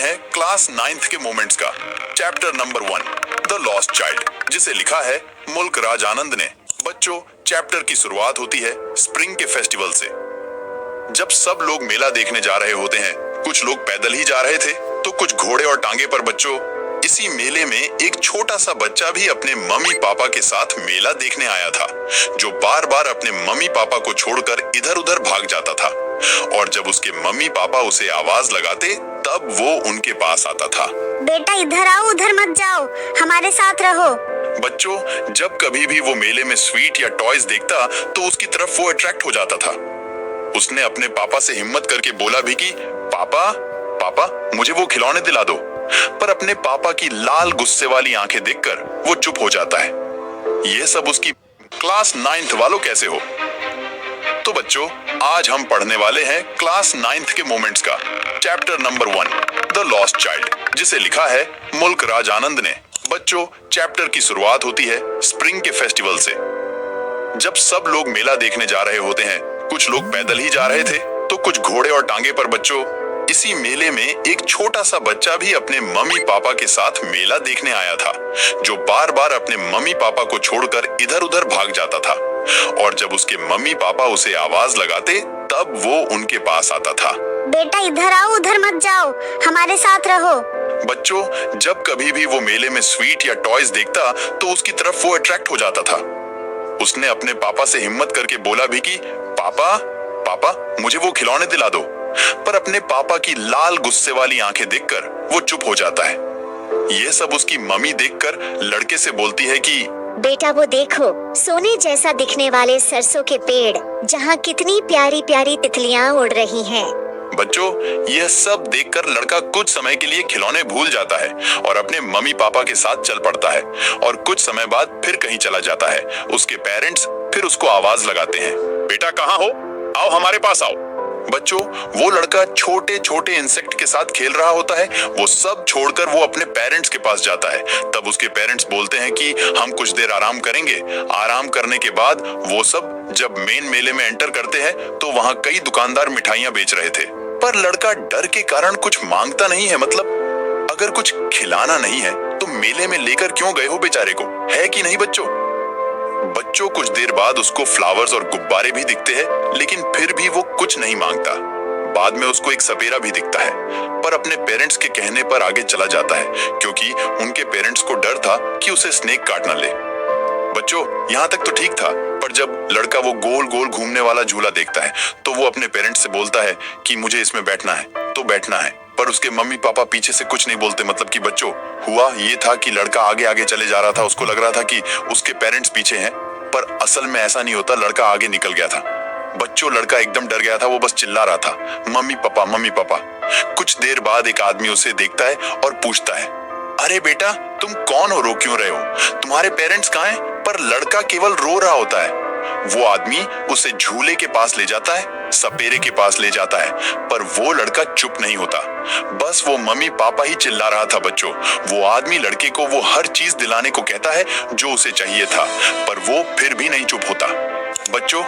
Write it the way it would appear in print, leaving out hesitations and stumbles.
हैं class 9th के moments का chapter number 1 the lost child, जिसे लिखा है मुल्क राज आनंद ने। बच्चों, चैप्टर की शुरुआत होती है स्प्रिंग के फेस्टिवल से। जब सब लोग मेला देखने जा रहे होते हैं, कुछ लोग पैदल ही जा रहे थे तो कुछ घोड़े और टांगे पर। बच्चों, इसी मेले में एक छोटा सा बच्चा भी अपने मम्मी पापा के साथ मेला देखने आया था, जो बार बार अपने मम्मी पापा को छोड़कर इधर उधर भाग जाता था। और जब उसके मम्मी पापा उसे आवाज लगाते तब वो उनके पास आता था। बेटा इधर आओ, उधर मत जाओ, हमारे साथ रहो। बच्चों, जब कभी भी वो मेले में स्वीट या टॉयज देखता तो उसकी तरफ वो अट्रैक्ट हो जाता था। उसने अपने पापा से हिम्मत करके बोला भी कि पापा पापा मुझे वो खिलौने दिला दो, पर अपने पापा की लाल गुस्से वाली आंखें देखकर वो चुप हो जाता है। ये सब उसकी क्लास 9th वालों कैसे हो? तो बच्चों, आज हम पढ़ने वाले हैं क्लास 9th के मोमेंट्स का chapter number 1 the lost child, जिसे लिखा है मुल्क राज आनंद ने। बच्चों, चैप्टर की शुरुआत होती है स्प्रिंग के फेस्टिवल से। जब सब लोग मेला देखने जा रहे होते हैं, कुछ लोग पैदल ही जा रहे थे तो कुछ घोड़े और टांगे पर। बच्चों, इसी मेले में एक छोटा सा बच्चा भी अपने मम्मी पापा के साथ मेला देखने आया था, जो बार बार अपने मम्मी पापा को छोड़कर इधर उधर भाग जाता था। और जब उसके मम्मी पापा उसे आवाज लगाते तब वो उनके पास आता था। बेटा इधर आओ, उधर मत जाओ, हमारे साथ रहो। बच्चों, जब कभी भी वो मेले में स्वीट या टॉयज देखता तो उसकी तरफ वो अट्रैक्ट हो जाता था। उसने अपने पापा से हिम्मत करके बोला भी कि पापा पापा मुझे वो खिलौने दिला दो, पर अपने पापा की लाल गुस्से वाली आंखें देखकर वो चुप हो जाता है। ये सब उसकी मम्मी देखकर लड़के से बोलती है कि बेटा वो देखो, सोने जैसा दिखने वाले सरसों के पेड़, जहाँ कितनी प्यारी प्यारी तितलियां उड़ रही हैं। बच्चों, यह सब देखकर लड़का कुछ समय के लिए खिलौने भूल जाता है और अपने मम्मी पापा के साथ चल पड़ता है। और कुछ समय बाद फिर कहीं चला जाता है। उसके पेरेंट्स फिर उसको आवाज लगाते हैं, बेटा कहाँ हो, आओ हमारे पास आओ। बच्चों, वो लड़का छोटे छोटे इंसेक्ट के साथ खेल रहा होता है। वो सब छोड़कर वो अपने पेरेंट्स के पास जाता है। तब उसके पेरेंट्स बोलते हैं कि हम कुछ देर आराम करेंगे। आराम करने के बाद वो सब जब मेन मेले में एंटर करते हैं तो वहाँ कई दुकानदार मिठाइयाँ बेच रहे थे, पर लड़का डर के कारण कुछ मांगता नहीं है। मतलब अगर कुछ खिलाना नहीं है तो मेले में लेकर क्यों गए हो बेचारे को, है कि नहीं बच्चों? बच्चों, कुछ देर बाद उसको फ्लावर्स और गुब्बारे भी दिखते हैं, लेकिन फिर भी वो कुछ नहीं मांगता। बाद में उसको एक सपेरा भी दिखता है, पर अपने पेरेंट्स के कहने पर आगे चला जाता है, क्योंकि उनके पेरेंट्स को डर था कि उसे स्नेक काट ना ले। बच्चों, यहाँ तक तो ठीक था, पर जब लड़का वो गोल गोल घूमने वाला झूला देखता है तो वो अपने पेरेंट्स से बोलता है कि मुझे इसमें बैठना है तो बैठना है। पर उसके मम्मी पापा पीछे से कुछ नहीं बोलते। मतलब कि बच्चों, हुआ ये था कि लड़का आगे आगे चले जा रहा था। उसको लग रहा था कि उसके पेरेंट्स पीछे हैं, पर असल में ऐसा नहीं होता। लड़का आगे निकल गया था। बच्चों, लड़का एकदम डर गया था। वो बस चिल्ला रहा था, मम्मी पापा मम्मी पापा। कुछ देर बाद एक आदमी उसे देखता है और पूछता है, अरे बेटा तुम कौन हो, रो क्यों रहे हो, तुम्हारे पेरेंट्स कहाँ हैं? पर लड़का केवल रो रहा होता है। वो आदमी उसे झूले के पास ले जाता है, सपेरे के पास ले जाता है, पर वो लड़का चुप नहीं होता। बस वो मम्मी पापा ही चिल्ला रहा था। बच्चों, वो आदमी लड़के को वो हर चीज दिलाने को कहता है जो उसे चाहिए था, पर वो फिर भी नहीं चुप होता। बच्चों,